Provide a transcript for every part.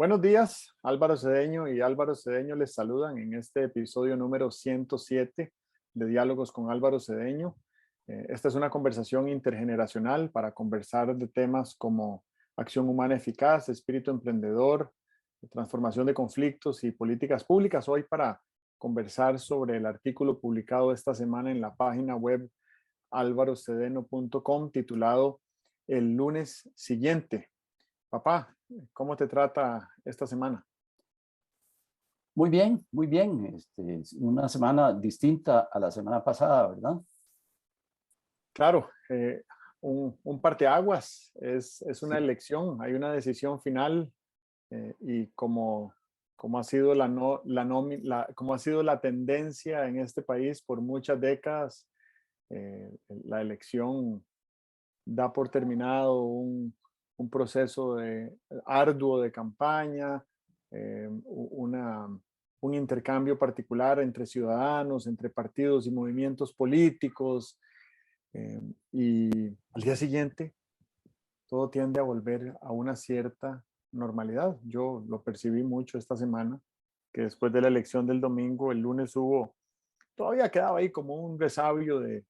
Buenos días, Álvaro Cedeño y Álvaro Cedeño les saludan en este episodio número 107 de Diálogos con Álvaro Cedeño. Esta es una conversación intergeneracional para conversar de temas como acción humana eficaz, espíritu emprendedor, transformación de conflictos y políticas públicas. Hoy para conversar sobre el artículo publicado esta semana en la página web alvarocedeno.com titulado El lunes siguiente. Papá, ¿cómo te trata esta semana? Muy bien, muy bien. Es una semana distinta a la semana pasada, ¿verdad? Claro, un parteaguas es una elección, hay una decisión final y como ha sido como ha sido la tendencia en este país por muchas décadas, la elección da por terminado un proceso arduo de campaña, un intercambio particular entre ciudadanos, entre partidos y movimientos políticos, y al día siguiente todo tiende a volver a una cierta normalidad. Yo lo percibí mucho esta semana, que después de la elección del domingo, el lunes todavía quedaba ahí como un resabio de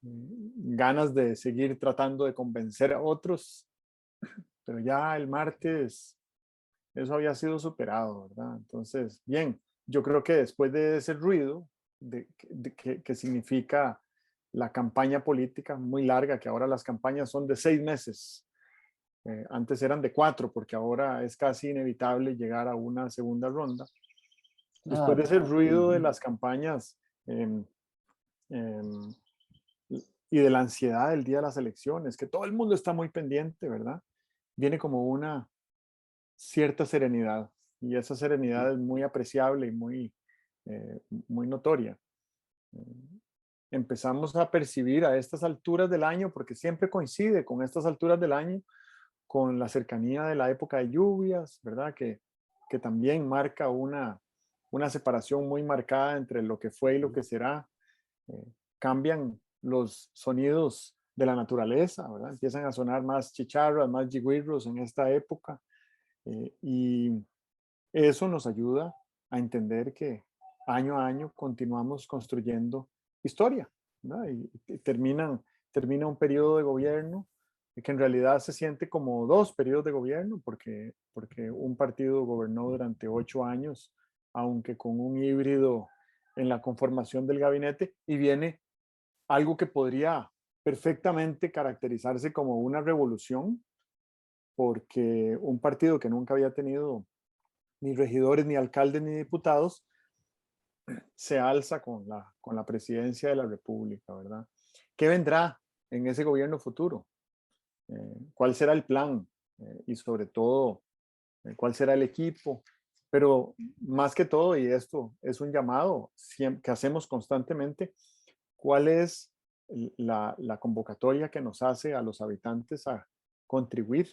ganas de seguir tratando de convencer a otros, pero ya el martes eso había sido superado, ¿verdad? Entonces, bien, yo creo que después de ese ruido que significa la campaña política muy larga, que ahora las campañas son de 6 meses, antes eran de 4, porque ahora es casi inevitable llegar a una segunda ronda. Después de Claro. ese ruido de Ujú. las campañas, em, em, y de la ansiedad del día de las elecciones, que todo el mundo está muy pendiente, ¿verdad? Viene como una cierta serenidad y esa serenidad es muy apreciable y muy notoria. Empezamos a percibir a estas alturas del año, porque siempre coincide con estas alturas del año, con la cercanía de la época de lluvias, ¿verdad? Que también marca una separación muy marcada entre lo que fue y lo que será. eh, Cambian los sonidos de la naturaleza, ¿verdad? Empiezan a sonar más chicharras, más jigüirros en esta época, y eso nos ayuda a entender que año a año continuamos construyendo historia, ¿verdad? Y termina un periodo de gobierno que en realidad se siente como dos periodos de gobierno, porque un partido gobernó durante 8 años, aunque con un híbrido en la conformación del gabinete, y viene algo que podría perfectamente caracterizarse como una revolución, porque un partido que nunca había tenido ni regidores, ni alcaldes, ni diputados, se alza con la presidencia de la República, ¿verdad? ¿Qué vendrá en ese gobierno futuro? ¿Cuál será el plan? Y sobre todo, ¿cuál será el equipo? Pero más que todo, y esto es un llamado que hacemos constantemente, ¿cuál es la convocatoria que nos hace a los habitantes a contribuir,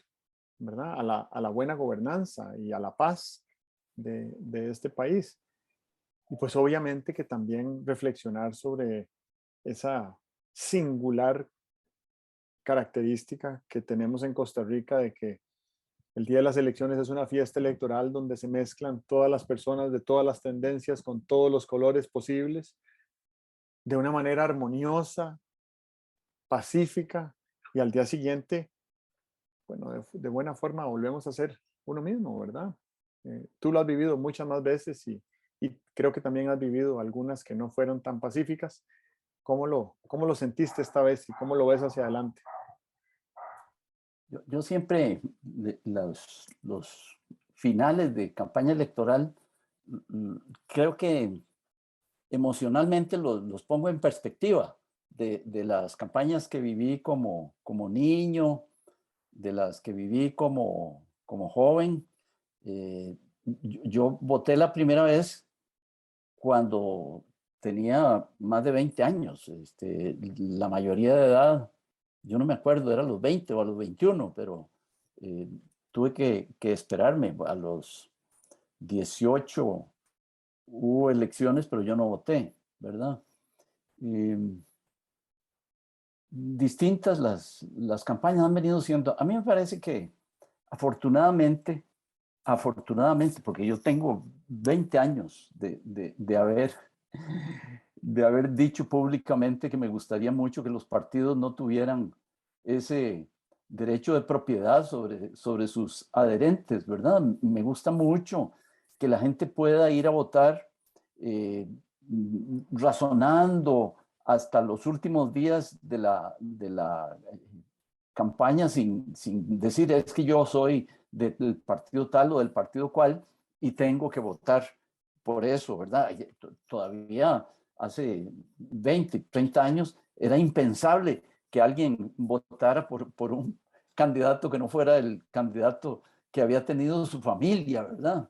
¿verdad? A la buena gobernanza y a la paz de este país? Y pues obviamente que también reflexionar sobre esa singular característica que tenemos en Costa Rica de que el día de las elecciones es una fiesta electoral donde se mezclan todas las personas de todas las tendencias con todos los colores posibles de una manera armoniosa, pacífica, y al día siguiente, bueno, de buena forma volvemos a ser uno mismo, ¿verdad? Tú lo has vivido muchas más veces y creo que también has vivido algunas que no fueron tan pacíficas. ¿Cómo lo sentiste esta vez y cómo lo ves hacia adelante? Yo siempre, los finales de campaña electoral, creo que emocionalmente los pongo en perspectiva de las campañas que viví como niño, de las que viví como joven. Eh, yo voté la primera vez cuando tenía más de 20 años. La mayoría de edad, yo no me acuerdo, era a los 20 o a los 21, pero eh, tuve que esperarme. A los 18 hubo elecciones, pero yo no voté, ¿verdad? Eh, distintas las campañas han venido siendo. A mí me parece que afortunadamente, porque yo tengo 20 años de haber dicho públicamente que me gustaría mucho que los partidos no tuvieran ese derecho de propiedad sobre sus adherentes, ¿verdad? Me gusta mucho que la gente pueda ir a votar eh, razonando hasta los últimos días de la campaña sin decir es que yo soy del partido tal o del partido cual y tengo que votar por eso, ¿verdad? Todavía hace 20, 30 años era impensable que alguien votara por un candidato que no fuera el candidato que había tenido su familia, ¿verdad?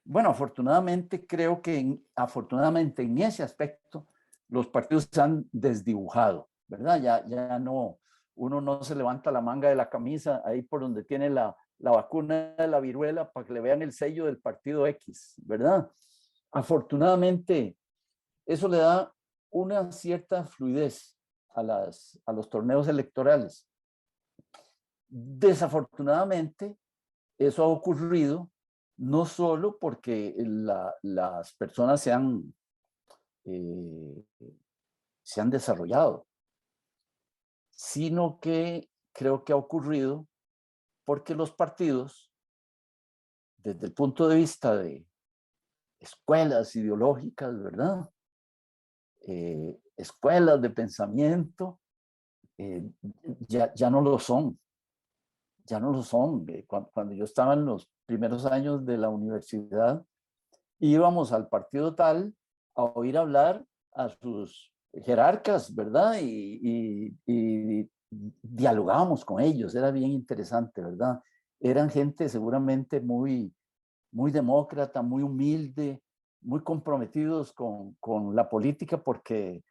Bueno, afortunadamente creo que afortunadamente en ese aspecto los partidos se han desdibujado, ¿verdad? Ya no, uno no se levanta la manga de la camisa ahí por donde tiene la vacuna de la viruela para que le vean el sello del partido X, ¿verdad? Afortunadamente eso le da una cierta fluidez a los torneos electorales. Desafortunadamente, eso ha ocurrido no solo porque las personas eh, se han desarrollado, sino que creo que ha ocurrido porque los partidos, desde el punto de vista de escuelas ideológicas, ¿verdad? Escuelas de pensamiento, eh, ya no lo son, ya no lo son. Cuando yo estaba en los primeros años de la universidad, íbamos al partido tal a oír hablar a sus jerarcas, ¿verdad? Y dialogábamos con ellos, era bien interesante, ¿verdad? Eran gente seguramente muy demócrata, muy humilde, muy comprometidos con la política porque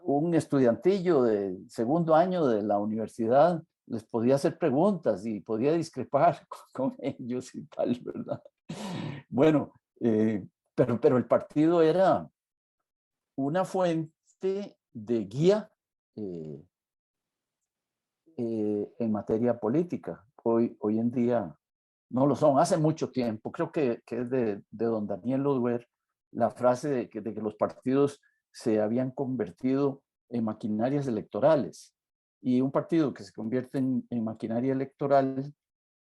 un estudiantillo de segundo año de la universidad les podía hacer preguntas y podía discrepar con ellos y tal, ¿verdad? Bueno, pero el partido era una fuente de guía eh, en materia política. Hoy en día no lo son. Hace mucho tiempo, creo que es de don Daniel Oduber, la frase de que los partidos se habían convertido en maquinarias electorales. Y un partido que se convierte en maquinaria electoral,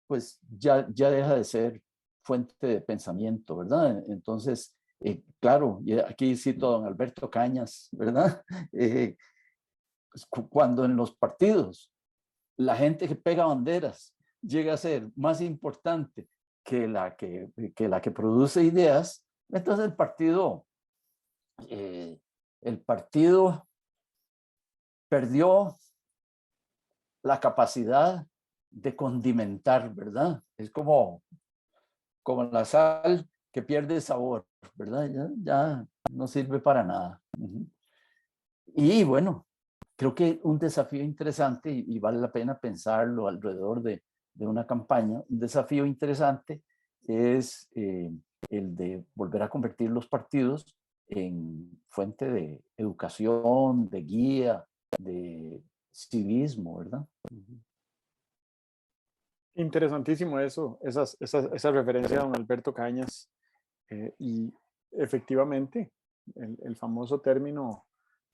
pues ya deja de ser fuente de pensamiento, ¿verdad? Entonces, claro, y aquí cito a don Alberto Cañas, ¿verdad? Cuando en los partidos la gente que pega banderas llega a ser más importante que la que produce ideas, entonces eh, el partido perdió la capacidad de condimentar, ¿verdad? Es como la sal que pierde sabor, ¿verdad? Ya no sirve para nada. Y bueno, creo que un desafío interesante, y vale la pena pensarlo alrededor de una campaña, un desafío interesante es el de volver a convertir los partidos en fuente de educación, de guía, de civismo, ¿verdad? Interesantísimo eso, esa referencia a don Alberto Cañas. Y efectivamente, el famoso término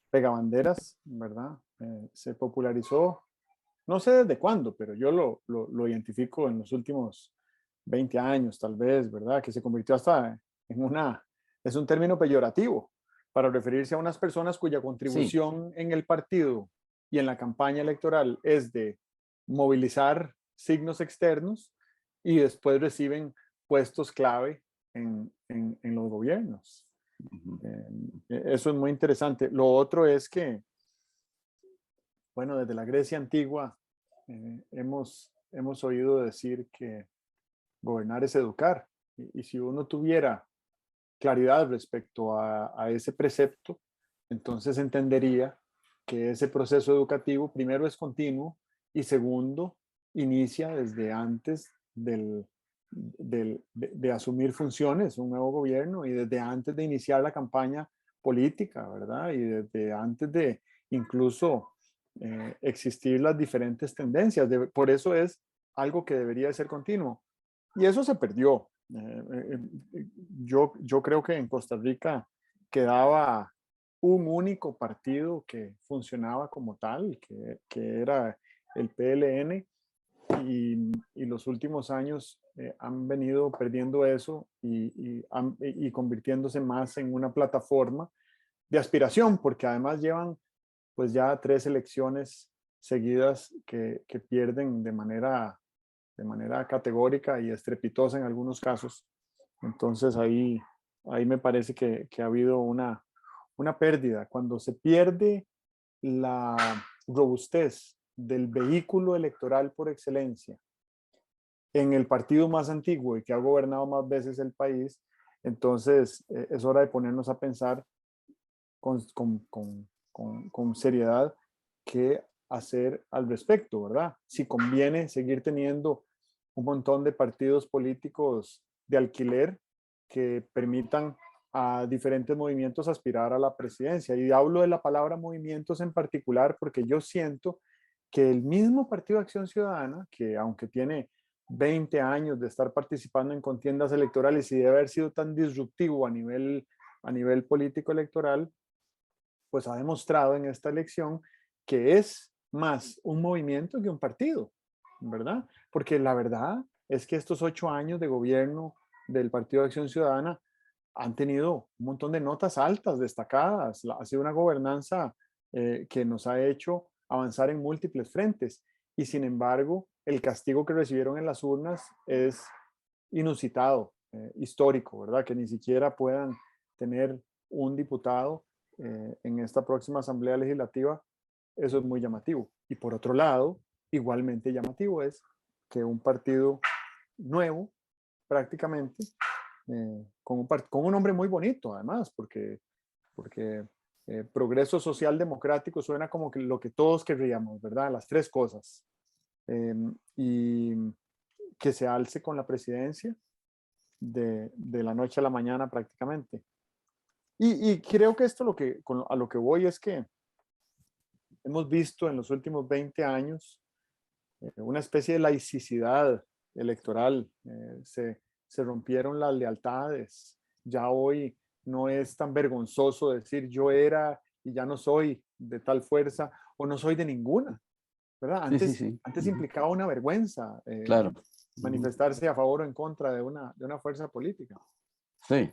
pegabanderas, ¿verdad? Se popularizó, no sé desde cuándo, pero yo lo identifico en los últimos 20 años, tal vez, ¿verdad? Que se convirtió hasta es un término peyorativo para referirse a unas personas cuya Sí, contribución en el partido y en la campaña electoral es de movilizar signos externos y después reciben puestos clave en los gobiernos. Eso es muy interesante. Lo otro es que, bueno, desde la Grecia antigua hemos oído decir que gobernar es educar. Y si uno tuviera claridad respecto a ese precepto, entonces entendería que ese proceso educativo, primero, es continuo y segundo, inicia desde antes de asumir funciones, un nuevo gobierno, y desde antes de iniciar la campaña política, ¿verdad? Y desde antes de incluso existir las diferentes tendencias. Por eso es algo que debería de ser continuo. Y eso se perdió. Yo creo que en Costa Rica quedaba un único partido que funcionaba como tal, que era el PLN, y los últimos años han venido perdiendo eso y convirtiéndose más en una plataforma de aspiración, porque además llevan pues ya 3 elecciones seguidas que pierden de manera categórica y estrepitosa en algunos casos. Entonces ahí me parece que ha habido una pérdida. Cuando se pierde la robustez del vehículo electoral por excelencia en el partido más antiguo y que ha gobernado más veces el país, entonces es hora de ponernos a pensar con seriedad qué hacer al respecto, ¿verdad? Si conviene seguir teniendo un montón de partidos políticos de alquiler que permitan a diferentes movimientos aspirar a la presidencia. Y hablo de la palabra movimientos en particular porque yo siento que el mismo Partido Acción Ciudadana, que aunque tiene 20 años de estar participando en contiendas electorales y de haber sido tan disruptivo a nivel político electoral, pues ha demostrado en esta elección que es más un movimiento que un partido, ¿verdad? Porque la verdad es que estos 8 años de gobierno del Partido de Acción Ciudadana han tenido un montón de notas altas, destacadas. Ha sido una gobernanza que nos ha hecho avanzar en múltiples frentes. Y sin embargo, el castigo que recibieron en las urnas es inusitado, histórico, ¿verdad? Que ni siquiera puedan tener un diputado en esta próxima Asamblea Legislativa, eso es muy llamativo. Y por otro lado, igualmente llamativo es que un partido nuevo, prácticamente, con un nombre muy bonito, además, porque progreso social democrático suena como que lo que todos querríamos, ¿verdad? Las 3 cosas. Y que se alce con la presidencia de la noche a la mañana prácticamente. Y creo que esto a lo que voy es que hemos visto en los últimos 20 años una especie de laicidad electoral. Se rompieron las lealtades. Ya hoy no es tan vergonzoso decir yo era y ya no soy de tal fuerza o no soy de ninguna, ¿verdad? Sí, sí, sí. Antes implicaba una vergüenza Claro. manifestarse a favor o en contra de una fuerza política. Sí.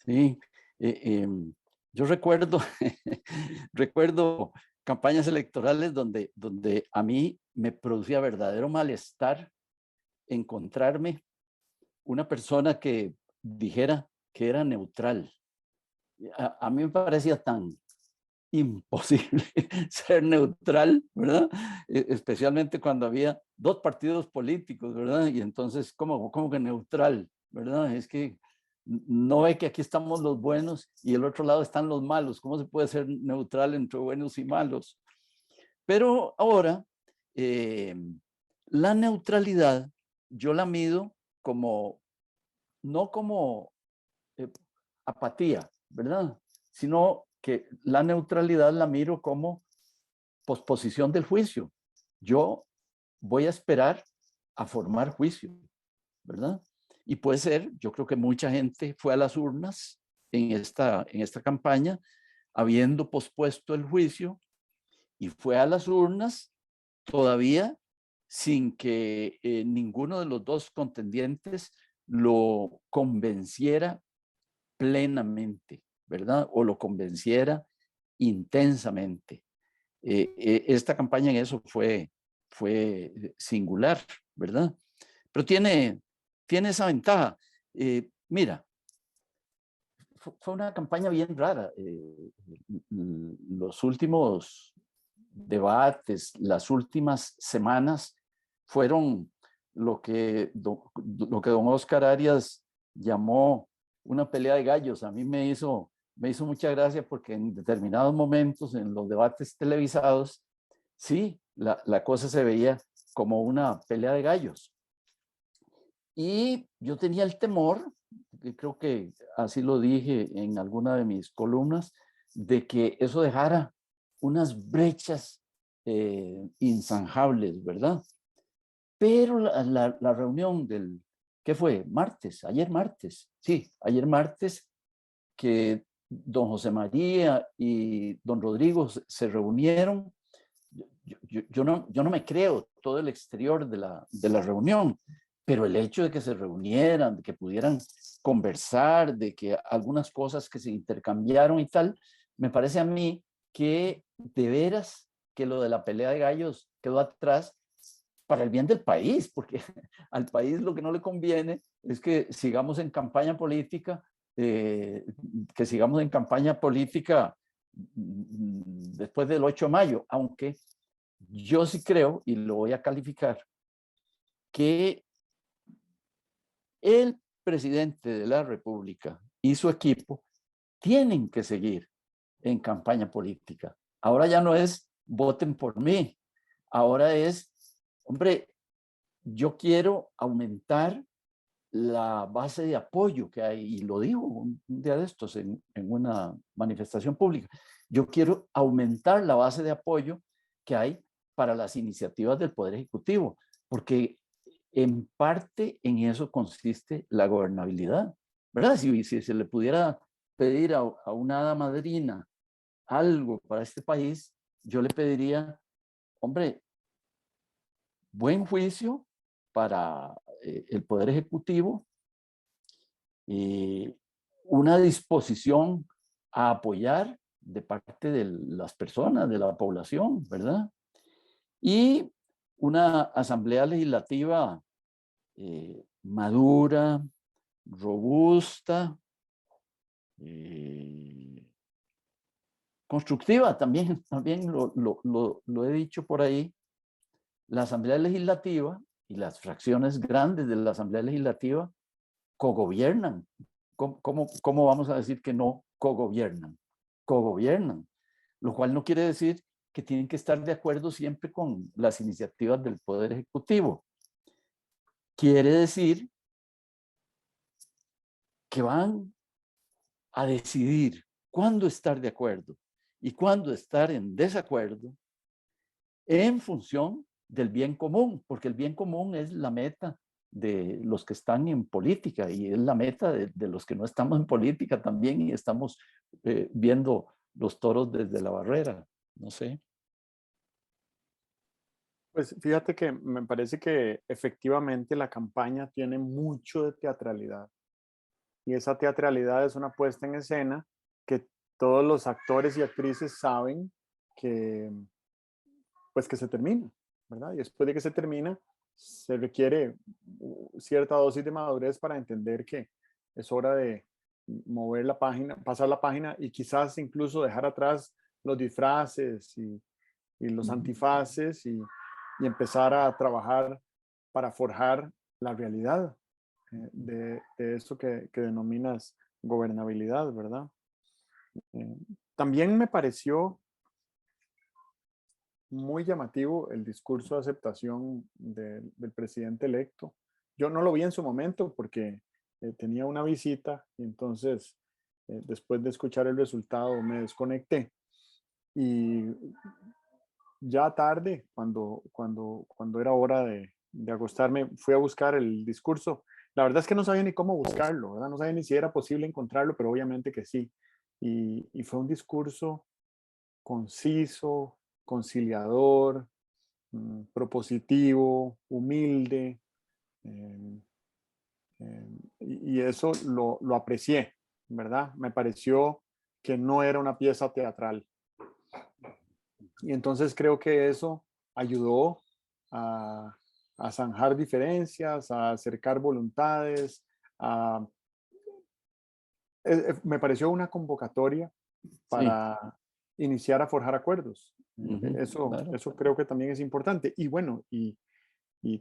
Sí. Yo recuerdo, recuerdo campañas electorales donde a mí me producía verdadero malestar encontrarme una persona que dijera que era neutral. A mí me parecía tan imposible ser neutral, ¿verdad? Especialmente cuando había 2 partidos políticos, ¿verdad? Y entonces, ¿cómo que neutral? ¿Verdad? Es que no ve que aquí estamos los buenos y el otro lado están los malos. ¿Cómo se puede ser neutral entre buenos y malos? Pero ahora, la neutralidad yo la mido como, no como apatía, ¿verdad? Sino que la neutralidad la miro como posposición del juicio. Yo voy a esperar a formar juicio, ¿verdad? Y puede ser, yo creo que mucha gente fue a las urnas en esta campaña habiendo pospuesto el juicio y fue a las urnas todavía sin que ninguno de los 2 contendientes lo convenciera plenamente, ¿verdad? O lo convenciera intensamente. Esta campaña en eso fue singular, ¿verdad? Pero tiene esa ventaja. Mira, fue una campaña bien rara. Los últimos debates, las últimas semanas fueron lo que don Oscar Arias llamó una pelea de gallos. A mí me hizo mucha gracia porque en determinados momentos en los debates televisados, sí, la cosa se veía como una pelea de gallos. Y yo tenía el temor, creo que así lo dije en alguna de mis columnas, de que eso dejara unas brechas inzanjables, ¿verdad? Pero la reunión del, ¿qué fue? Martes, ayer martes, sí, ayer martes, que don José María y don Rodrigo se reunieron. Yo no me creo todo el exterior de la reunión, pero el hecho de que se reunieran, de que pudieran conversar, de que algunas cosas que se intercambiaron y tal, me parece a mí que de veras que lo de la pelea de gallos quedó atrás para el bien del país, porque al país lo que no le conviene es que sigamos en campaña política, después del 8 de mayo, aunque yo sí creo, y lo voy a calificar, que el presidente de la República y su equipo tienen que seguir en campaña política. Ahora ya no es voten por mí, ahora es, hombre, yo quiero aumentar la base de apoyo que hay, y lo digo un día de estos en una manifestación pública, yo quiero aumentar la base de apoyo que hay para las iniciativas del Poder Ejecutivo, porque en parte en eso consiste la gobernabilidad, ¿verdad? Si se le pudiera pedir a una hada madrina algo para este país, yo le pediría, hombre, buen juicio para el Poder Ejecutivo, una disposición a apoyar de parte de las personas, de la población, ¿verdad? Y una asamblea legislativa madura, robusta, constructiva, también lo he dicho por ahí. La Asamblea Legislativa y las fracciones grandes de la Asamblea Legislativa cogobiernan. ¿Cómo vamos a decir que no cogobiernan? Cogobiernan, lo cual no quiere decir que tienen que estar de acuerdo siempre con las iniciativas del Poder Ejecutivo. Quiere decir que van a decidir cuándo estar de acuerdo y cuándo estar en desacuerdo en función del bien común, porque el bien común es la meta de los que están en política y es la meta de los que no estamos en política también y estamos viendo los toros desde la barrera, no sé. Pues fíjate que me parece que efectivamente la campaña tiene mucho de teatralidad y esa teatralidad es una puesta en escena que todos los actores y actrices saben que pues que se termina, ¿verdad? Y después de que se termina, se requiere cierta dosis de madurez para entender que es hora de mover la página, pasar la página y quizás incluso dejar atrás los disfraces y los antifaces y empezar a trabajar para forjar la realidad de eso que denominas gobernabilidad, ¿verdad? Eh, También me pareció muy llamativo el discurso de aceptación del presidente electo. Yo no lo vi en su momento porque tenía una visita y entonces después de escuchar el resultado me desconecté. Y ya tarde, cuando era hora de acostarme, fui a buscar el discurso. La verdad es que no sabía ni cómo buscarlo, ¿verdad? No sabía ni si era posible encontrarlo, pero obviamente que sí. Y fue un discurso conciso, conciliador, propositivo, humilde, eh, y eso lo aprecié, ¿verdad? Me pareció que no era una pieza teatral. Y entonces creo que eso ayudó a, a zanjar diferencias, a acercar voluntades, a, me pareció una convocatoria Sí, para iniciar a forjar acuerdos. claro. Eso creo que también es importante. Y bueno, y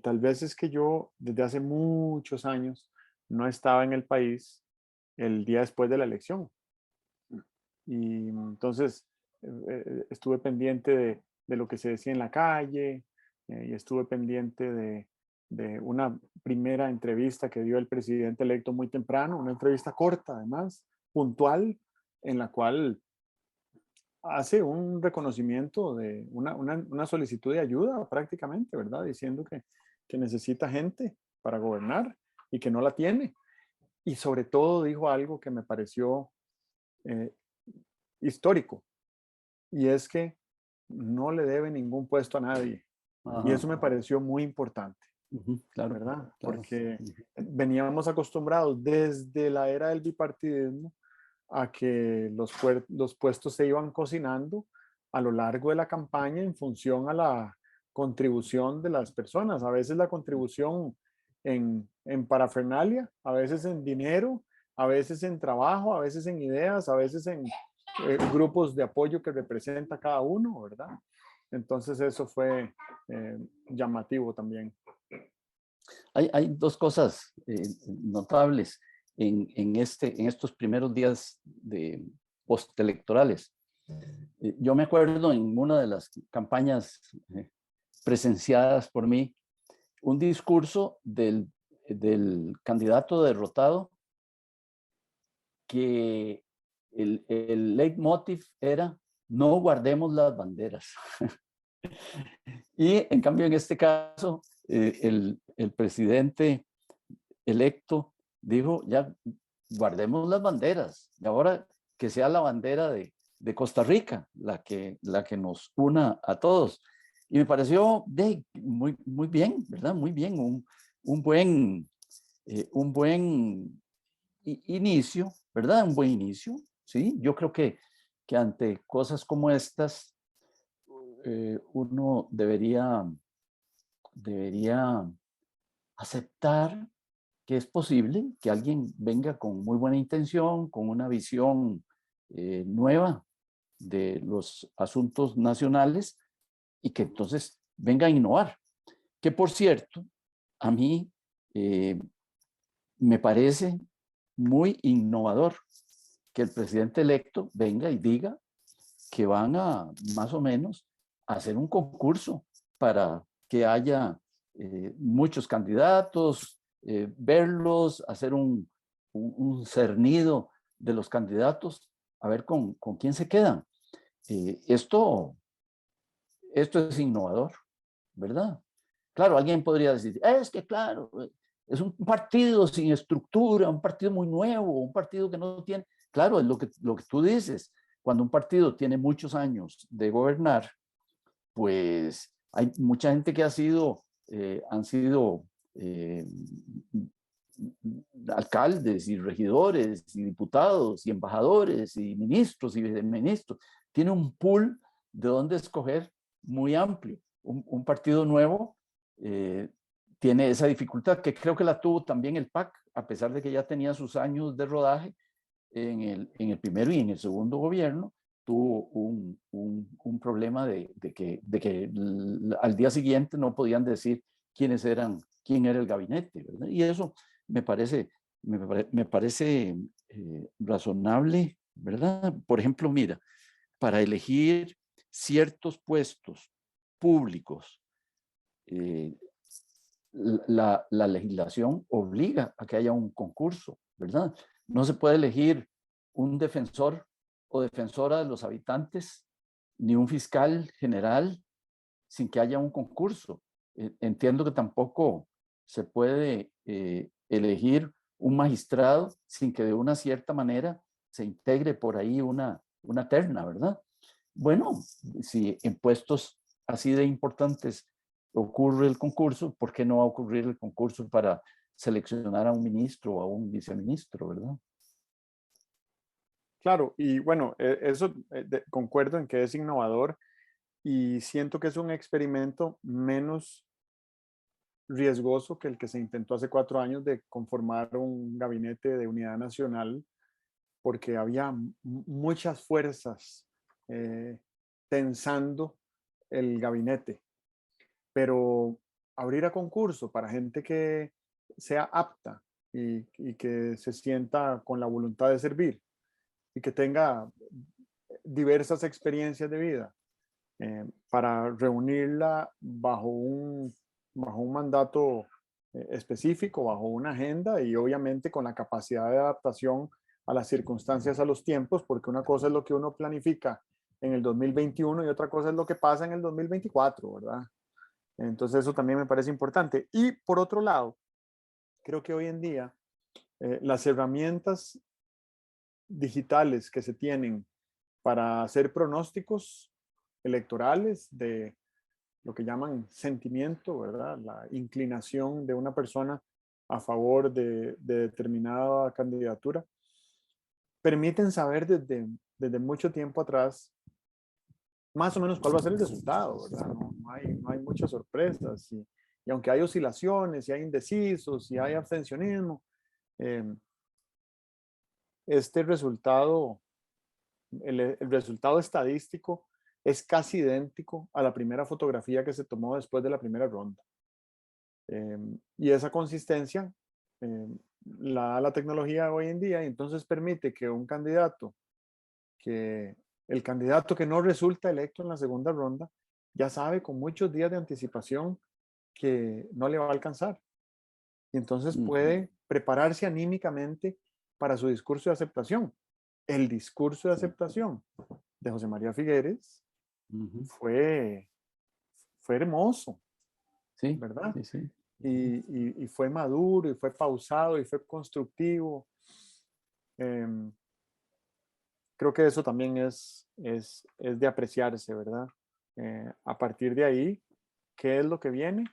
tal vez es que yo desde hace muchos años no estaba en el país el día después de la elección. Y entonces estuve pendiente de lo que se decía en la calle y estuve pendiente de una primera entrevista que dio el presidente electo muy temprano, una entrevista corta además, puntual, en la cual hace un reconocimiento de una solicitud de ayuda prácticamente, ¿verdad? Diciendo que necesita gente para gobernar y que no la tiene. Y sobre todo dijo algo que me pareció eh, histórico, y es que no le debe ningún puesto a nadie. Y Ajá. eso me pareció muy importante, Ujú, claro, ¿verdad? claro. Porque Ujú. veníamos acostumbrados desde la era del bipartidismo a que los puestos se iban cocinando a lo largo de la campaña en función a la contribución de las personas. A veces la contribución en parafernalia, a veces en dinero, a veces en trabajo, a veces en ideas, a veces en grupos de apoyo que representa cada uno, ¿verdad? Entonces eso fue llamativo también. Hay dos cosas notables en estos primeros días de postelectorales. Yo me acuerdo en una de las campañas presenciadas por mí, un discurso del candidato derrotado que el leitmotiv era no guardemos las banderas. Y en cambio, en este caso, el presidente electo dijo, ya guardemos las banderas, y ahora que sea la bandera de Costa Rica la que nos una a todos. Y me pareció muy, muy bien, ¿verdad? Muy bien, un buen, un buen inicio, ¿verdad? Un buen inicio, ¿sí? Yo creo que ante cosas como estas, uno debería aceptar que es posible que alguien venga con muy buena intención, con una visión nueva de los asuntos nacionales y que entonces venga a innovar. Que por cierto, a mí eh, me parece muy innovador que el presidente electo venga y diga que van a más o menos hacer un concurso para que haya muchos candidatos, verlos, hacer un cernido de los candidatos, a ver con quién se quedan. Esto es innovador, ¿verdad? Claro, alguien podría decir, es que claro, es un partido sin estructura, un partido muy nuevo, un partido que no tiene, claro, es lo que tú dices, cuando un partido tiene muchos años de gobernar, pues hay mucha gente que han sido alcaldes y regidores y diputados y embajadores y ministros y viceministros. Tiene un pool de donde escoger muy amplio. Un partido nuevo eh, tiene esa dificultad que creo que la tuvo también el PAC, a pesar de que ya tenía sus años de rodaje en el primero y en el segundo gobierno, tuvo un problema de que al día siguiente no podían decir quién era el gabinete, ¿verdad? Y eso me parece, me parece razonable, ¿verdad? Por ejemplo, mira, para elegir ciertos puestos públicos, eh, la legislación obliga a que haya un concurso, ¿verdad? No se puede elegir un defensor o defensora de los habitantes, ni un fiscal general sin que haya un concurso. Entiendo que tampoco se puede elegir un magistrado sin que de una cierta manera se integre por ahí una terna, ¿verdad? Bueno, si en puestos así de importantes ocurre el concurso, ¿por qué no va a ocurrir el concurso para seleccionar a un ministro o a un viceministro, verdad? Claro, y bueno, eso concuerdo en que es innovador y siento que es un experimento menos riesgoso que el que se intentó hace 4 años de conformar un gabinete de unidad nacional, porque había muchas fuerzas eh, tensando el gabinete. Pero abrir a concurso para gente que sea apta y que se sienta con la voluntad de servir y que tenga diversas experiencias de vida para reunirla bajo un mandato específico, bajo una agenda y obviamente con la capacidad de adaptación a las circunstancias, a los tiempos, porque una cosa es lo que uno planifica en el 2021 y otra cosa es lo que pasa en el 2024, ¿verdad? Entonces eso también me parece importante. Y por otro lado, creo que hoy en día las herramientas digitales que se tienen para hacer pronósticos electorales de lo que llaman sentimiento, ¿verdad? La inclinación de una persona a favor de determinada candidatura, permiten saber desde mucho tiempo atrás más o menos cuál va a ser el resultado, ¿verdad? No hay muchas sorpresas y aunque hay oscilaciones y hay indecisos y hay abstencionismo, eh, este resultado, el resultado estadístico es casi idéntico a la primera fotografía que se tomó después de la primera ronda. Y esa consistencia eh, la da la tecnología hoy en día y entonces permite que un candidato, que el candidato que no resulta electo en la segunda ronda, ya sabe con muchos días de anticipación que no le va a alcanzar. Y entonces Ujú. puede prepararse anímicamente para su discurso de aceptación. El discurso de Sí. aceptación de José María Figueres Ujú. fue, fue hermoso, Sí, ¿verdad? sí, sí. Ujú. Y fue maduro, y fue pausado, y fue constructivo. Em, Creo que eso también es de apreciarse, ¿verdad? A partir de ahí, ¿qué es lo que viene?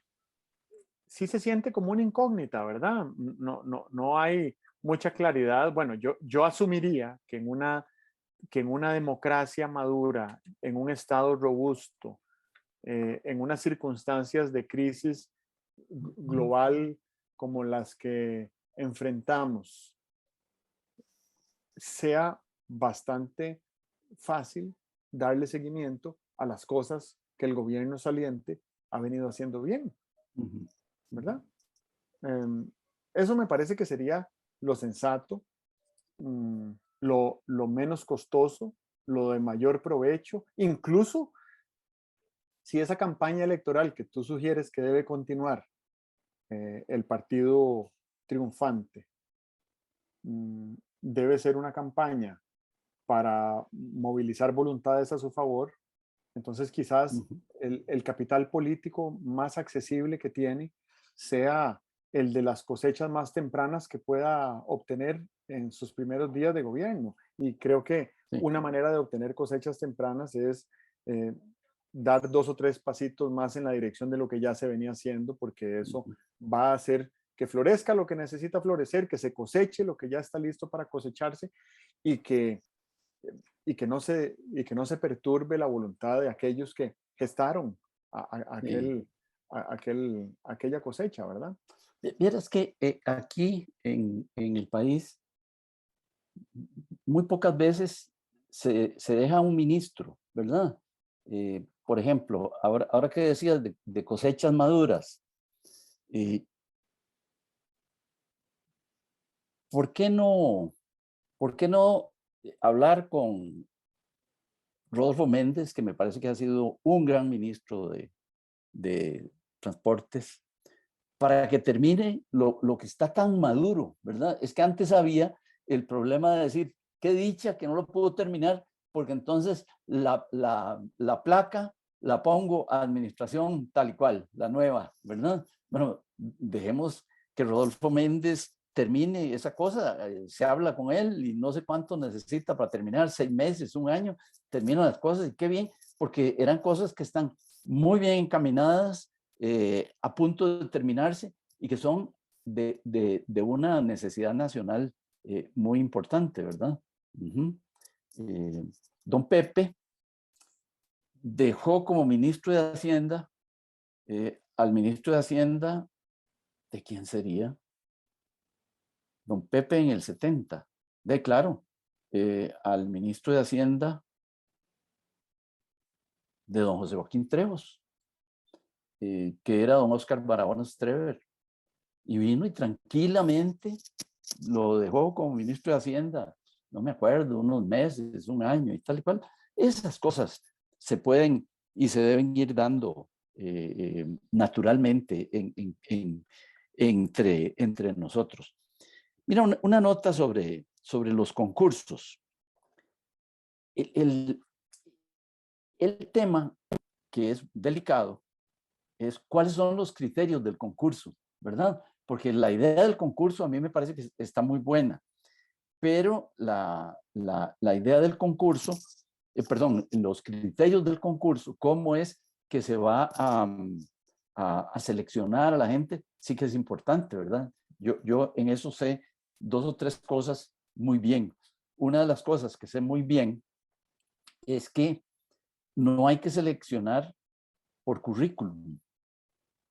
Sí se siente como una incógnita, ¿verdad? No hay mucha claridad. Bueno, yo asumiría que en una democracia madura, en un estado robusto, en unas circunstancias de crisis global como las que enfrentamos, sea bastante fácil darle seguimiento a las cosas que el gobierno saliente ha venido haciendo bien, Ujú. ¿verdad? Em, Eso me parece que sería lo sensato, mm, lo menos costoso, lo de mayor provecho, incluso si esa campaña electoral que tú sugieres que debe continuar el partido triunfante, debe ser una campaña para movilizar voluntades a su favor, entonces quizás Ujú. el capital político más accesible que tiene sea el de las cosechas más tempranas que pueda obtener en sus primeros días de gobierno. Y creo que Sí. una manera de obtener cosechas tempranas es eh, dar dos o tres pasitos más en la dirección de lo que ya se venía haciendo, porque eso Ujú. va a hacer que florezca lo que necesita florecer, que se coseche lo que ya está listo para cosecharse y y que no se perturbe la voluntad de aquellos que gestaron Sí. aquella cosecha, ¿verdad? Vieras que aquí en el país muy pocas veces se deja un ministro, ¿verdad? Por ejemplo, ahora que decías de cosechas maduras, eh, ¿por qué no, por qué no hablar con Rodolfo Méndez, que me parece que ha sido un gran ministro de Transportes, para que termine lo que está tan maduro, ¿verdad? Es que antes había el problema de decir, qué dicha que no lo puedo terminar, porque entonces la placa la pongo a administración tal y cual, la nueva, ¿verdad? Bueno, dejemos que Rodolfo Méndez termine esa cosa, se habla con él y no sé cuánto necesita para terminar, 6 meses, un año, termina las cosas y qué bien, porque eran cosas que están muy bien encaminadas, a punto de terminarse y que son de una necesidad nacional muy importante, ¿verdad? Ujú. Eh, Don Pepe dejó como ministro de Hacienda al ministro de Hacienda, ¿de quién sería? Don Pepe en el 70. De claro, al ministro de Hacienda de don José Joaquín Trejos, que era don Oscar Barahona Strever. Y vino y tranquilamente lo dejó como ministro de Hacienda, no me acuerdo, unos meses, un año y tal y cual. Esas cosas se pueden y se deben ir dando naturalmente entre nosotros. Mira, una nota sobre los concursos. El, El tema que es delicado es cuáles son los criterios del concurso, ¿verdad? Porque la idea del concurso a mí me parece que está muy buena, pero la idea del concurso, perdón, los criterios del concurso, cómo es que se va a seleccionar a la gente, sí que es importante, ¿verdad? Yo en eso sé 2 o 3 cosas muy bien. Una de las cosas que sé muy bien es que no hay que seleccionar por currículum,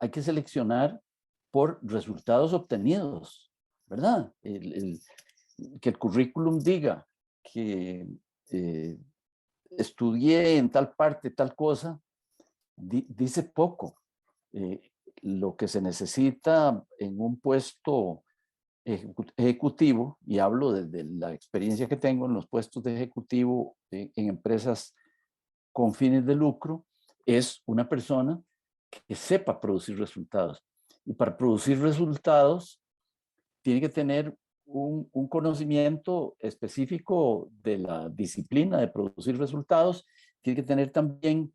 hay que seleccionar por resultados obtenidos, ¿verdad? Que el currículum diga que estudié en tal parte, tal cosa, dice poco. Eh, lo que se necesita en un puesto ejecutivo, y hablo desde la experiencia que tengo en los puestos de ejecutivo en empresas con fines de lucro, es una persona que sepa producir resultados. Y para producir resultados tiene que tener un conocimiento específico de la disciplina de producir resultados, tiene que tener también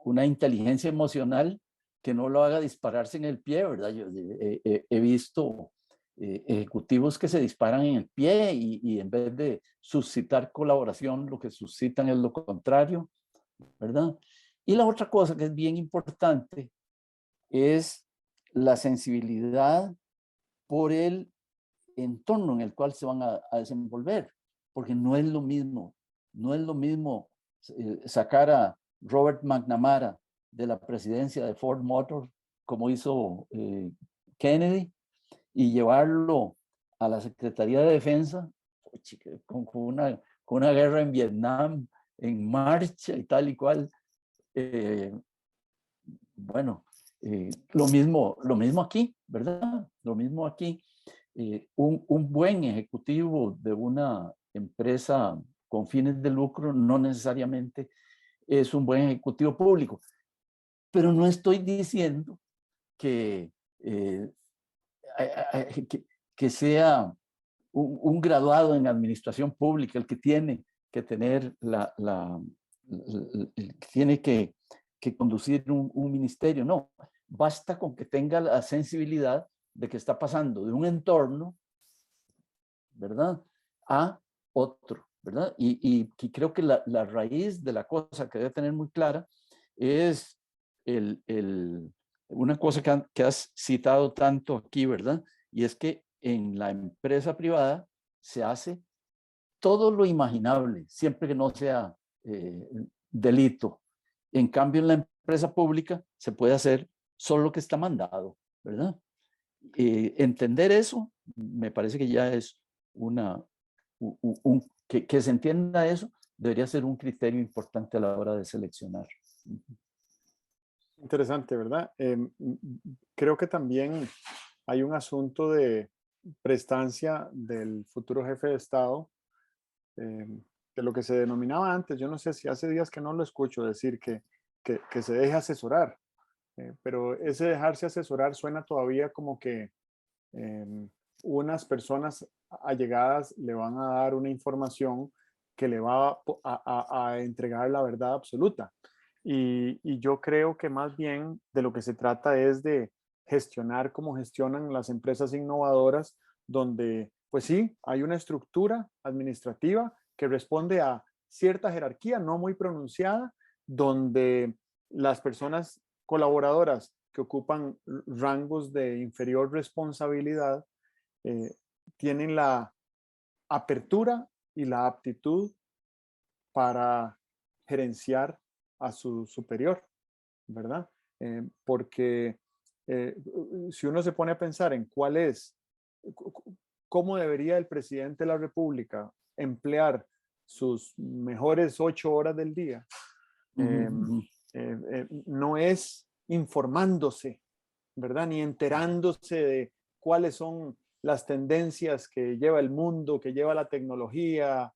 una inteligencia emocional que no lo haga dispararse en el pie, ¿verdad? Yo he visto ejecutivos que se disparan en el pie y en vez de suscitar colaboración, lo que suscitan es lo contrario, ¿verdad? Y la otra cosa que es bien importante es la sensibilidad por el entorno en el cual se van a desenvolver, porque no es lo mismo, no es lo mismo sacar a Robert McNamara de la presidencia de Ford Motor, como hizo Kennedy, y llevarlo a la Secretaría de Defensa, con una guerra en Vietnam en marcha y tal y cual. Bueno, lo mismo aquí, ¿verdad? Lo mismo aquí. Un buen ejecutivo de una empresa con fines de lucro no necesariamente es un buen ejecutivo público, pero no estoy diciendo que, eh, que sea un graduado en administración pública el que tiene que tener tiene que conducir un ministerio. No, basta con que tenga la sensibilidad de que está pasando de un entorno, ¿verdad?, a otro, ¿verdad? Y creo que la raíz de la cosa que debe tener muy clara es una cosa que has citado tanto aquí, ¿verdad? Y es que en la empresa privada se hace todo lo imaginable, siempre que no sea delito. En cambio, en la empresa pública se puede hacer solo lo que está mandado, ¿verdad? Entender eso, me parece que ya es que se entienda eso, debería ser un criterio importante a la hora de seleccionar. Interesante, ¿verdad? Creo que también hay un asunto de prestancia del futuro jefe de Estado, de lo que se denominaba antes. Yo no sé si hace días que no lo escucho decir que se deje asesorar, pero ese dejarse asesorar suena todavía como que unas personas allegadas le van a dar una información que le va a entregar la verdad absoluta. Y yo creo que más bien de lo que se trata es de gestionar como gestionan las empresas innovadoras, donde pues sí, hay una estructura administrativa que responde a cierta jerarquía no muy pronunciada, donde las personas colaboradoras que ocupan rangos de inferior responsabilidad eh, tienen la apertura y la aptitud para gerenciar a su superior, ¿verdad? Porque si uno se pone a pensar en cuál es, cómo debería el presidente de la República emplear sus mejores 8 horas del día, no es informándose, ¿verdad? Ni enterándose de cuáles son las tendencias que lleva el mundo, que lleva la tecnología,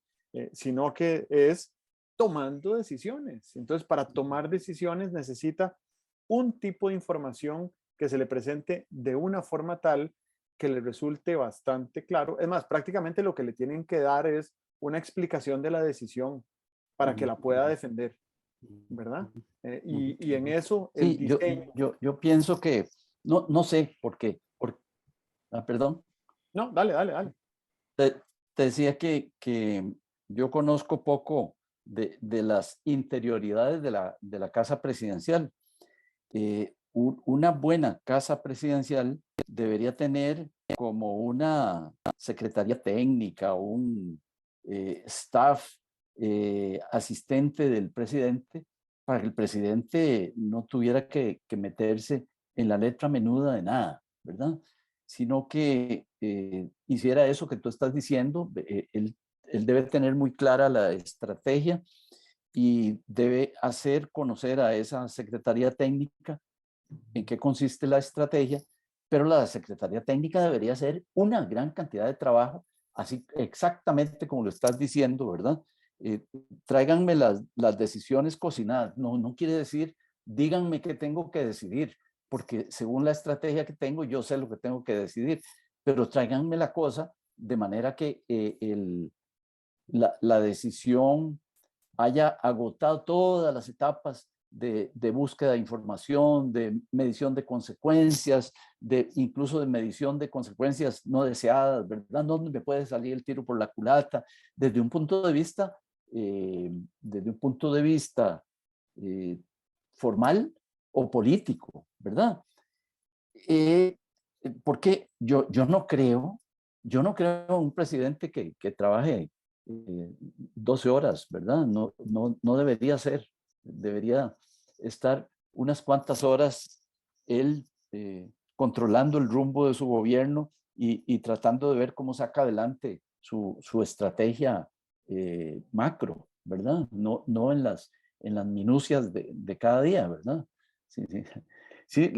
sino que es tomando decisiones. Entonces, para tomar decisiones necesita un tipo de información que se le presente de una forma tal que le resulte bastante claro. Es más, prácticamente lo que le tienen que dar es una explicación de la decisión para que la pueda defender. ¿verdad? Y en eso el Sí, diseño... yo pienso que, no sé por qué, perdón, No, dale, dale, dale. te, te decía que yo conozco poco de las interioridades de la casa presidencial. Una buena casa presidencial debería tener como una secretaría técnica, un staff asistente del presidente, para que el presidente no tuviera que meterse en la letra menuda de nada, ¿verdad? Sino que hiciera eso que tú estás diciendo. Él debe tener muy clara la estrategia y debe hacer conocer a esa secretaría técnica en qué consiste la estrategia, pero la Secretaría Técnica debería hacer una gran cantidad de trabajo, así exactamente como lo estás diciendo, ¿verdad? Eh, Tráiganme las decisiones cocinadas. No quiere decir, díganme qué tengo que decidir, porque según la estrategia que tengo, yo sé lo que tengo que decidir, pero tráiganme la cosa de manera que la decisión haya agotado todas las etapas de búsqueda de información, de medición de consecuencias, incluso de medición de consecuencias no deseadas, ¿verdad? ¿Dónde me puede salir el tiro por la culata? Desde un punto de vista, desde un punto de vista eh, formal o político, ¿verdad? Eh, Porque yo no creo un presidente que trabaje 12 horas, ¿verdad? No debería ser, debería estar unas cuantas horas él controlando el rumbo de su gobierno y tratando de ver cómo saca adelante su estrategia macro, ¿verdad? No en las minucias de cada día, ¿verdad? Sí, sí. Sí,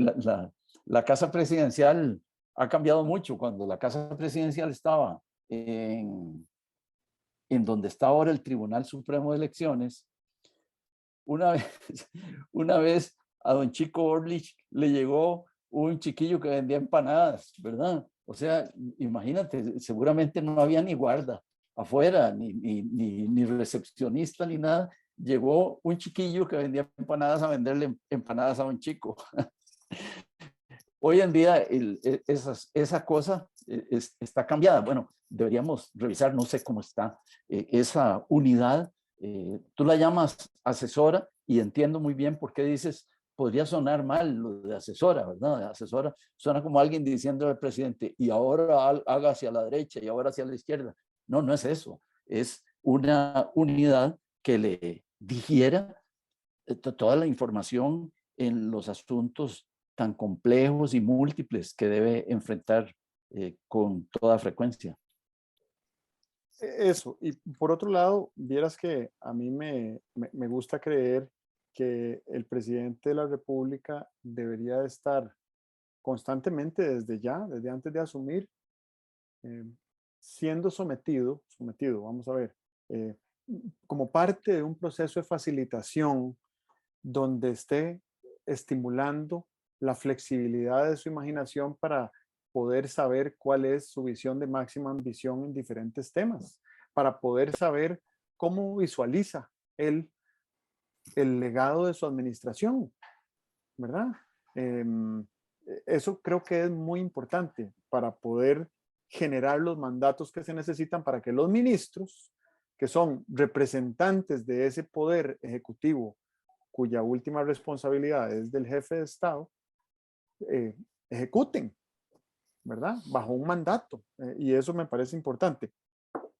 la casa presidencial ha cambiado mucho. Cuando la casa presidencial estaba en donde está ahora el Tribunal Supremo de Elecciones, una vez, una vez a don Chico Orlich le llegó un chiquillo que vendía empanadas, ¿verdad? O sea, imagínate, seguramente no había ni guarda afuera, ni recepcionista, ni nada. Llegó un chiquillo que vendía empanadas a venderle empanadas a don Chico. Hoy en día esa cosa está cambiada. Bueno, deberíamos revisar, no sé cómo está esa unidad. Tú la llamas asesora y entiendo muy bien por qué dices, podría sonar mal lo de asesora, ¿verdad? Asesora suena como alguien diciendo al presidente, y ahora haga hacia la derecha y ahora hacia la izquierda. No es eso. Es una unidad que le digiera toda la información en los asuntos tan complejos y múltiples que debe enfrentar con toda frecuencia. Eso, y por otro lado, vieras que a mí me gusta creer que el presidente de la República debería de estar constantemente desde ya, desde antes de asumir, eh, siendo sometido, vamos a ver, eh, como parte de un proceso de facilitación donde esté estimulando la flexibilidad de su imaginación para poder saber cuál es su visión de máxima ambición en diferentes temas, para poder saber cómo visualiza él el legado de su administración, ¿verdad? Eso creo que es muy importante para poder generar los mandatos que se necesitan para que los ministros, que son representantes de ese poder ejecutivo cuya última responsabilidad es del jefe de Estado, eh, ejecuten, ¿verdad? Bajo un mandato. Y eso me parece importante.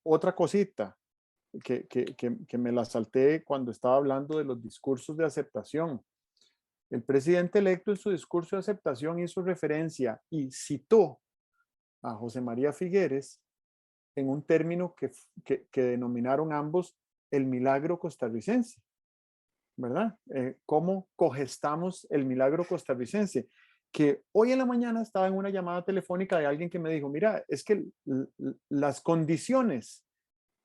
Otra cosita que me la salté cuando estaba hablando de los discursos de aceptación. El presidente electo en su discurso de aceptación hizo referencia y citó a José María Figueres en un término que denominaron ambos el milagro costarricense, ¿verdad? ¿Cómo cogestamos el milagro costarricense? Que hoy en la mañana estaba en una llamada telefónica de alguien que me dijo, mira, es que las condiciones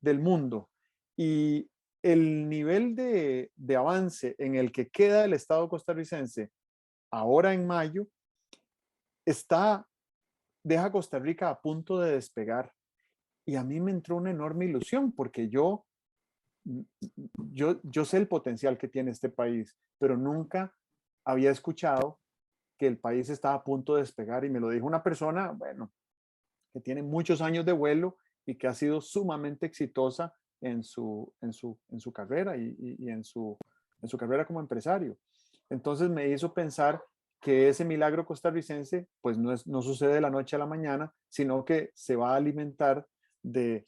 del mundo y el nivel de avance en el que queda el Estado costarricense ahora en mayo deja a Costa Rica a punto de despegar. Y a mí me entró una enorme ilusión porque yo yo sé el potencial que tiene este país, pero nunca había escuchado que el país estaba a punto de despegar y me lo dijo una persona, bueno, que tiene muchos años de vuelo y que ha sido sumamente exitosa en su carrera y en su carrera como empresario. Entonces me hizo pensar que ese milagro costarricense pues no sucede de la noche a la mañana, sino que se va a alimentar de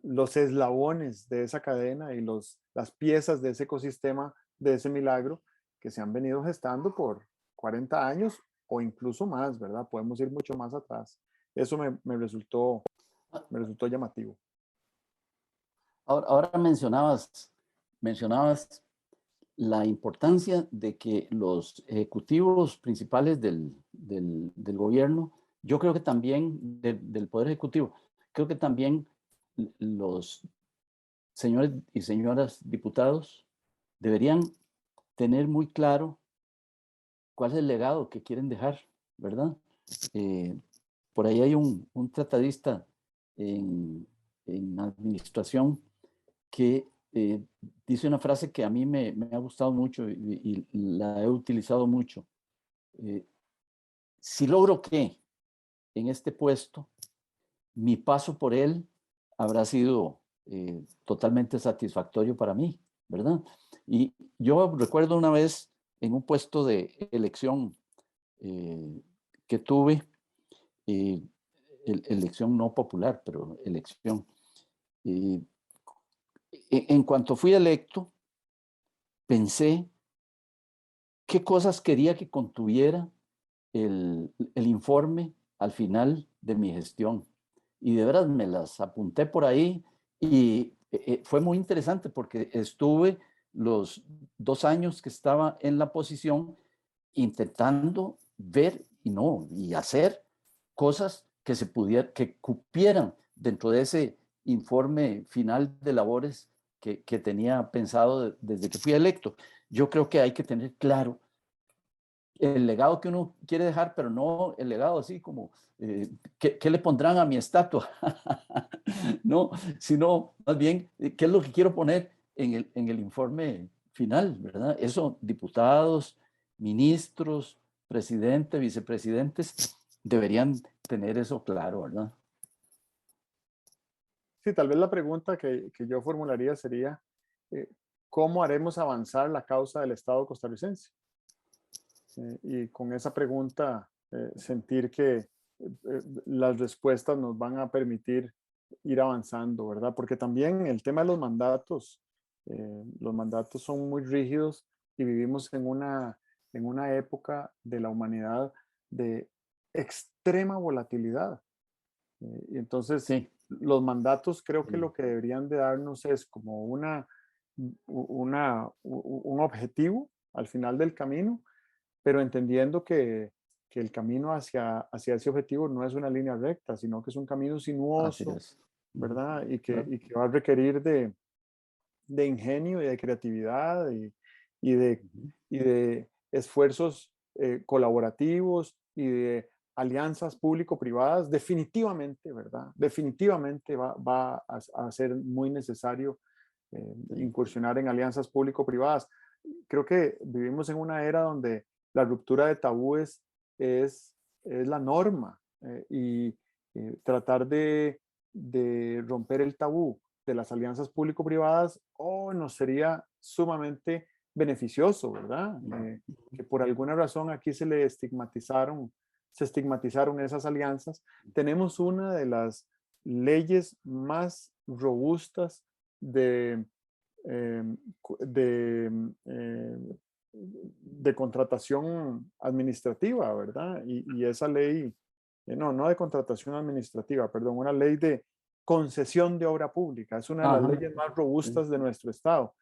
los eslabones de esa cadena y las piezas de ese ecosistema, de ese milagro que se han venido gestando por 40 años o incluso más, ¿verdad? Podemos ir mucho más atrás. Eso me resultó llamativo. Ahora mencionabas la importancia de que los ejecutivos principales del gobierno, yo creo que también del Poder Ejecutivo, creo que también los señores y señoras diputados deberían tener muy claro cuál es el legado que quieren dejar, ¿verdad? Eh, por ahí hay un tratadista en administración que dice una frase que a mí me ha gustado mucho y la he utilizado mucho. Eh, si logro que en este puesto, mi paso por él habrá sido totalmente satisfactorio para mí, ¿verdad? Y yo recuerdo una vez en un puesto de elección eh, que tuve, eh, elección no popular, pero elección. Eh, en cuanto fui electo, pensé qué cosas quería que contuviera el informe al final de mi gestión. Y de veras me las apunté por ahí y fue muy interesante porque estuve los 2 años que estaba en la posición intentando ver y hacer cosas que que cupieran dentro de ese informe final de labores que tenía pensado desde que fui electo. Yo creo que hay que tener claro el legado que uno quiere dejar, pero no el legado así como, ¿qué le pondrán a mi estatua? No, sino más bien, ¿qué es lo que quiero poner en el informe final, ¿verdad? Eso, diputados, ministros, presidente, vicepresidentes, deberían tener eso claro, ¿verdad? Sí, tal vez la pregunta que yo formularía sería, eh, ¿cómo haremos avanzar la causa del Estado costarricense? Y con esa pregunta, sentir que las respuestas nos van a permitir ir avanzando, ¿verdad? Porque también el tema de los mandatos son muy rígidos y vivimos en una época de la humanidad de extrema volatilidad. Y entonces, Sí, los mandatos creo que sí, lo que deberían de darnos es como un objetivo al final del camino, pero entendiendo que el camino hacia ese objetivo no es una línea recta, sino que es un camino así sinuoso, es. Ujú, ¿verdad? claro. Y que va a requerir de ingenio y de creatividad y de, Ujú, y de esfuerzos colaborativos y de alianzas público-privadas, definitivamente, ¿verdad? Definitivamente va a ser muy necesario sí, incursionar en alianzas público-privadas. Creo que vivimos en una era donde la ruptura de tabúes es la norma y tratar de romper el tabú de las alianzas público-privadas, nos sería sumamente beneficioso, ¿verdad? ujú, Que por alguna razón aquí se estigmatizaron esas alianzas. Tenemos una de las leyes más robustas de, eh, de contratación administrativa, ¿verdad? Y esa ley, no de contratación administrativa, perdón, una ley de concesión de obra pública. Es una de las ajá, leyes más sí, robustas de nuestro Estado.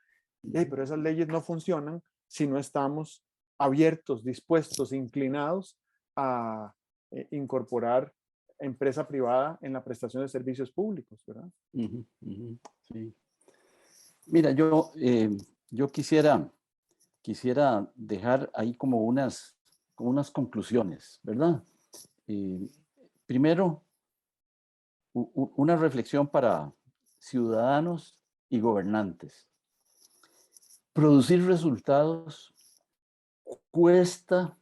ujú, Pero esas leyes no funcionan si no estamos abiertos, dispuestos, inclinados a incorporar empresa privada en la prestación de servicios públicos, ¿verdad? ujú, ujú, sí. Mira, yo quisiera dejar ahí como unas conclusiones, ¿verdad? Eh, primero, una reflexión para ciudadanos y gobernantes. Producir resultados cuesta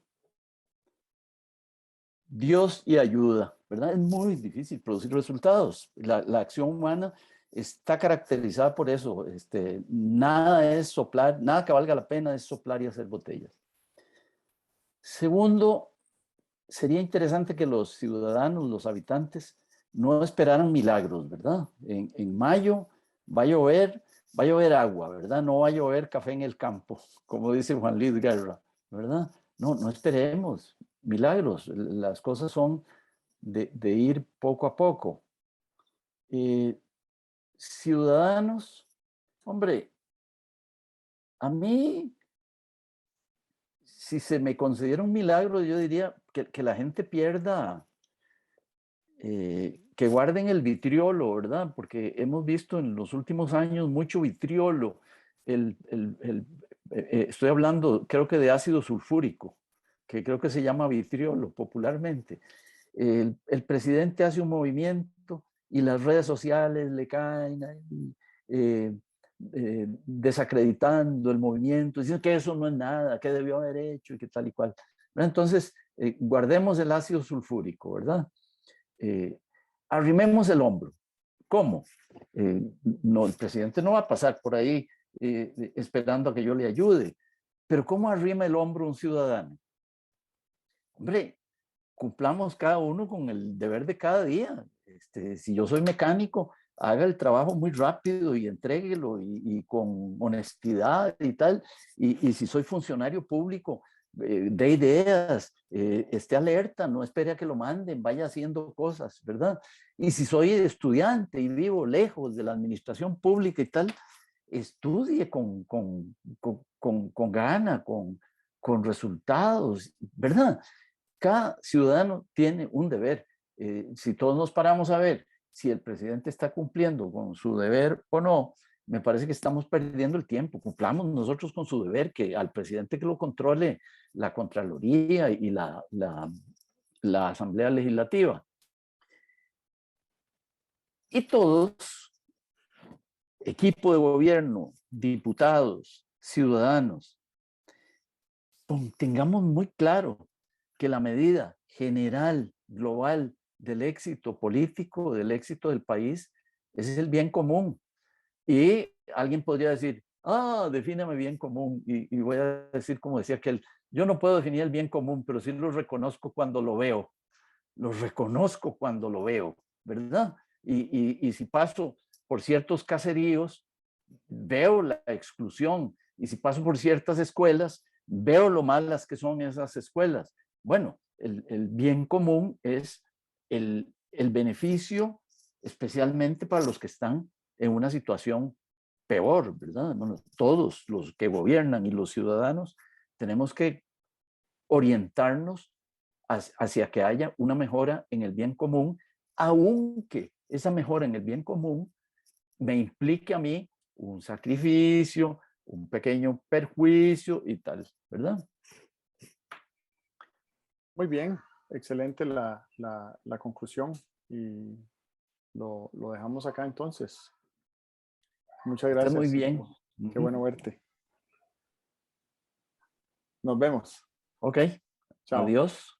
Dios y ayuda, ¿verdad? Es muy difícil producir resultados. La acción humana está caracterizada por eso. Nada es soplar, nada que valga la pena es soplar y hacer botellas. Segundo, sería interesante que los ciudadanos, los habitantes, no esperaran milagros, ¿verdad? En mayo va a llover agua, ¿verdad? No va a llover café en el campo, como dice Juan Luis Guerra, ¿verdad? No, no esperemos milagros. Las cosas son de ir poco a poco. Ciudadanos, hombre, a mí, si se me considera un milagro, yo diría que la gente pierda, que guarden el vitriolo, ¿verdad? Porque hemos visto en los últimos años mucho vitriolo. Estoy hablando, creo que de ácido sulfúrico, que creo que se llama vitriolo popularmente. El presidente hace un movimiento y las redes sociales le caen ahí, desacreditando el movimiento, diciendo que eso no es nada, que debió haber hecho y que tal y cual. Entonces, guardemos el ácido sulfúrico, ¿verdad? Arrimemos el hombro. ¿Cómo? No, el presidente no va a pasar por ahí esperando a que yo le ayude. Pero ¿cómo arrima el hombro un ciudadano? Hombre, cumplamos cada uno con el deber de cada día. Si yo soy mecánico, haga el trabajo muy rápido y entréguelo y con honestidad y tal. Y si soy funcionario público, dé ideas, esté alerta, no espere a que lo manden, vaya haciendo cosas, ¿verdad? Y si soy estudiante y vivo lejos de la administración pública y tal, estudie con gana, con resultados, ¿verdad? Cada ciudadano tiene un deber. Si todos nos paramos a ver si el presidente está cumpliendo con su deber o no, me parece que estamos perdiendo el tiempo. Cumplamos nosotros con su deber, que al presidente que lo controle la Contraloría y la Asamblea Legislativa. Y todos, equipo de gobierno, diputados, ciudadanos, tengamos muy claro que la medida general, global del éxito político, del éxito del país, ese es el bien común. Y alguien podría decir, defíname bien común. Y voy a decir, como decía aquel, yo no puedo definir el bien común, pero sí lo reconozco cuando lo veo. Lo reconozco cuando lo veo, ¿verdad? Y si paso por ciertos caseríos, veo la exclusión. Y si paso por ciertas escuelas, veo lo malas que son esas escuelas. Bueno, el bien común es el beneficio, especialmente para los que están en una situación peor, ¿verdad? Bueno, todos los que gobiernan y los ciudadanos tenemos que orientarnos hacia que haya una mejora en el bien común, aunque esa mejora en el bien común me implique a mí un sacrificio, un pequeño perjuicio y tal, ¿verdad? Muy bien, excelente la conclusión y lo dejamos acá entonces. Muchas Está muy gracias. bien. Qué bueno verte. Nos vemos. Ok, Chao. adiós.